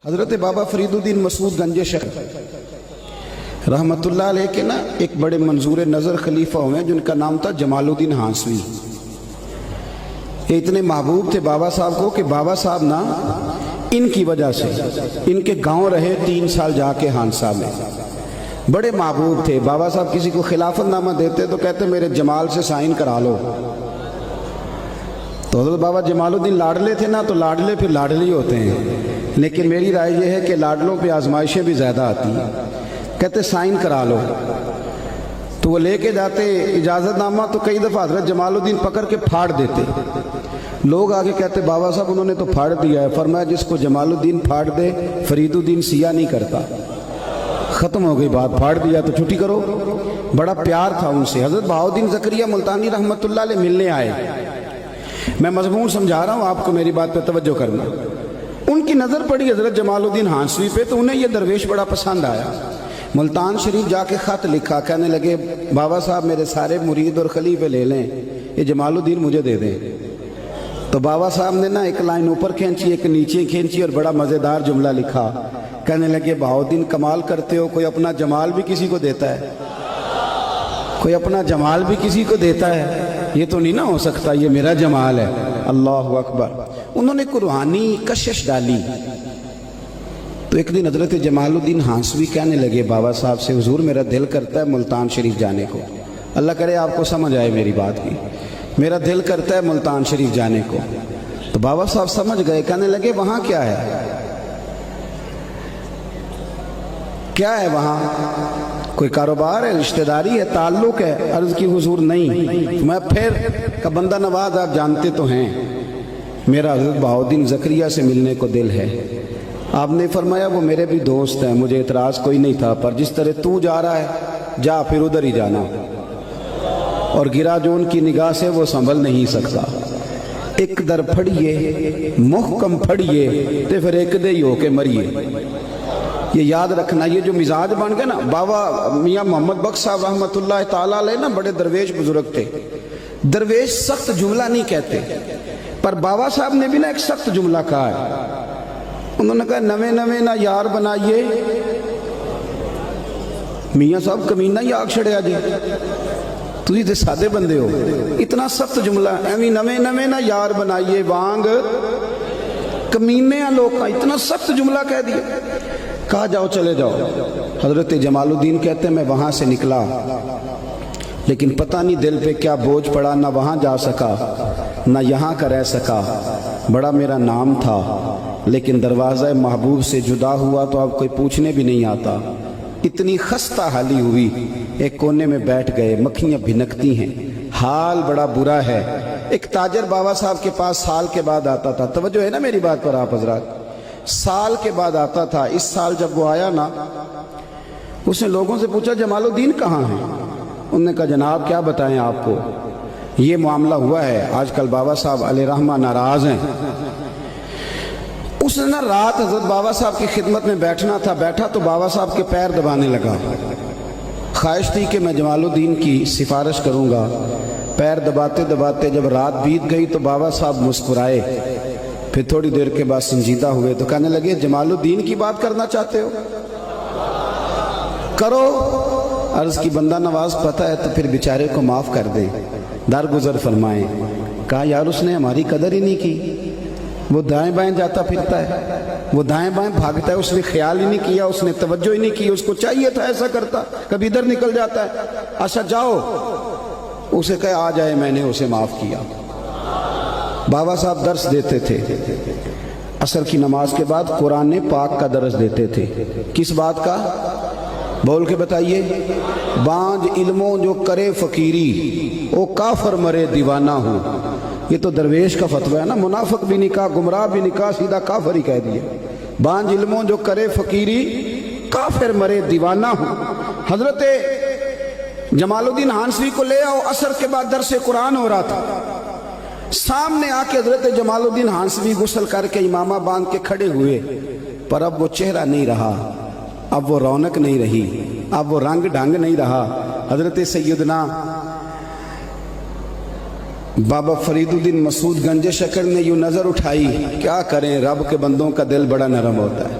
حضرت بابا فریدالدین مسعود گنج شکر رحمتullah علیہ کے نا ایک بڑے منظور نظر خلیفہ ہوئے جن کا نام تھا جمال الدین ہانسوی۔ یہ اتنے محبوب تھے بابا صاحب کو کہ بابا صاحب نا ان کی وجہ سے ان کے گاؤں رہے 3 سال جا کے ہانسا میں، بڑے محبوب تھے۔ بابا صاحب کسی کو خلافت نامہ دیتے تو کہتے میرے جمال سے سائن کرا لو، تو حضرت بابا جمال الدین لاڈلے تھے نا، تو لاڈلے پھر لاڈلی ہوتے ہیں، لیکن میری رائے یہ ہے کہ لاڈلوں پہ آزمائشیں بھی زیادہ آتی ہیں۔ کہتے سائن کرا لو، تو وہ لے کے جاتے اجازت نامہ، تو کئی دفعہ حضرت جمال الدین پکڑ کے پھاڑ دیتے۔ لوگ آگے کہتے بابا صاحب انہوں نے تو پھاڑ دیا ہے۔ فرمایا جس کو جمال الدین پھاڑ دے فرید الدین سیاہ نہیں کرتا۔ ختم ہو گئی بات، پھاڑ دیا تو چھٹی کرو۔ بڑا پیار تھا ان سے۔ حضرت بہاؤالدین زکریا ملتانی رحمتullah علیہ ملنے آئے۔ میں مضمون سمجھا رہا ہوں، آپ کو میری بات پہ توجہ کرنا۔ ان کی نظر پڑی حضرت جمال الدین ہانسوی پہ، تو انہیں یہ درویش بڑا پسند آیا۔ ملتان شریف جا کے خط لکھا، کہنے لگے بابا صاحب میرے سارے مرید اور خلیفے لے لیں، یہ جمال الدین مجھے دے دیں۔ تو بابا صاحب نے نا ایک لائن اوپر کھینچی ایک نیچے کھینچی اور بڑا مزیدار جملہ لکھا۔ کہنے لگے بہاؤالدین کمال کرتے ہو، کوئی اپنا جمال بھی کسی کو دیتا ہے، کوئی اپنا جمال بھی کسی کو دیتا ہے، یہ تو نہیں نہ ہو سکتا، یہ میرا جمال ہے۔ اللہ اکبر۔ انہوں نے روحانی کشش ڈالی۔ تو ایک دن حضرت جمال الدین ہانسوی کہنے لگے بابا صاحب سے حضور میرا دل کرتا ہے ملتان شریف جانے کو۔ اللہ کرے آپ کو سمجھ آئے میری بات کی، میرا دل کرتا ہے ملتان شریف جانے کو۔ تو بابا صاحب سمجھ گئے، کہنے لگے وہاں کیا ہے، کیا ہے وہاں، کوئی کاروبار ہے، رشتہ داری ہے، تعلق ہے؟ عرض کی حضور نہیں۔ میں پھر کہ بندہ نواز آپ جانتے تو ہیں، میرا حضرت بہاؤالدین زکریا سے ملنے کو دل ہے۔ آپ نے فرمایا وہ میرے بھی دوست ہیں، مجھے اعتراض کوئی نہیں تھا، پر جس طرح تو جا رہا ہے جا، پھر ادھر ہی جانا، اور گرا جو ان کی نگاہ سے وہ سنبھل نہیں سکتا۔ ایک در پھڑیے محکم پھڑیے تے پھر ایک دے ہی ہو کے مریے۔ یہ یاد رکھنا، یہ جو مزاج بن گئے نا، بابا میاں محمد بخش صاحب رحمتullah تعالیٰ علیہ نا بڑے درویش بزرگ تھے۔ درویش سخت جملہ نہیں کہتے، پر بابا صاحب نے بھی نا ایک سخت جملہ کہا ہے۔ انہوں نے کہا نویں نویں نہ یار بنائیے، میاں صاحب کمینہ ہی آگ چھڑیا جی، تجھے تے سادے بندے ہو، اتنا سخت جملہ، ایویں نویں نویں نہ یار بنائیے وانگ کمینے لوگ کا، اتنا سخت جملہ کہہ دیا۔ کہا جاؤ چلے جاؤ۔ حضرت جمال الدین کہتے ہیں میں وہاں سے نکلا، لیکن پتہ نہیں دل پہ کیا بوجھ پڑا، نہ وہاں جا سکا نہ یہاں کا رہ سکا۔ بڑا میرا نام تھا، لیکن دروازہ محبوب سے جدا ہوا تو اب کوئی پوچھنے بھی نہیں آتا۔ اتنی خستہ حالی ہوئی، ایک کونے میں بیٹھ گئے، مکھیاں بھنکتی ہیں، حال بڑا برا ہے۔ ایک تاجر بابا صاحب کے پاس سال کے بعد آتا تھا، توجہ ہے نا میری بات پر آپ حضرات، سال کے بعد آتا تھا۔ اس سال جب وہ آیا نا، اس نے لوگوں سے پوچھا جمال الدین کہاں ہیں؟ انہوں نے کہا جناب کیا بتائیں آپ کو، یہ معاملہ ہوا ہے، آج کل بابا صاحب علیہ رحمہ ناراض ہیں۔ اس نے نا رات حضرت بابا صاحب کی خدمت میں بیٹھنا تھا، بیٹھا تو بابا صاحب کے پیر دبانے لگا۔ خواہش تھی کہ میں جمال الدین کی سفارش کروں گا۔ پیر دباتے دباتے جب رات بیت گئی تو بابا صاحب مسکرائے، پھر تھوڑی دیر کے بعد سنجیدہ ہوئے تو کہنے لگے جمال الدین کی بات کرنا چاہتے ہو، کرو۔ عرض کی بندہ نواز پتہ ہے تو پھر بیچارے کو معاف کر دیں، درگزر فرمائیں۔ کہا یار اس نے ہماری قدر ہی نہیں کی، وہ دائیں بائیں جاتا پھرتا ہے، وہ دائیں بائیں بھاگتا ہے، اس نے خیال ہی نہیں کیا، اس نے توجہ ہی نہیں کی، اس کو چاہیے تھا ایسا کرتا، کبھی ادھر نکل جاتا ہے۔ اچھا جاؤ، اسے کہے آ جائے، میں نے اسے معاف کیا۔ بابا صاحب درس دیتے تھے، عصر کی نماز کے بعد قرآن پاک کا درس دیتے تھے۔ کس بات کا؟ بول کے بتائیے۔ بانج علموں جو کرے فقیری، او کافر مرے دیوانہ ہو۔ یہ تو درویش کا فتویٰ ہے نا، منافق بھی نہیں کہا، گمراہ بھی نہیں کہا، سیدھا کافر ہی کہہ دیا۔ بانج علموں جو کرے فقیری، کافر مرے دیوانہ ہو۔ حضرت جمال الدین ہانسوی کو لے آؤ، عصر کے بعد درس قرآن ہو رہا تھا، سامنے آ کے حضرت جمال الدین ہانسوی غسل کر کے امامہ باندھ کے کھڑے ہوئے، پر اب وہ چہرہ نہیں رہا، اب وہ رونق نہیں رہی، اب وہ رنگ ڈھنگ نہیں رہا۔ حضرت سیدنا بابا فریدالدین مسعود گنج شکر نے یوں نظر اٹھائی، کیا کریں رب کے بندوں کا دل بڑا نرم ہوتا ہے۔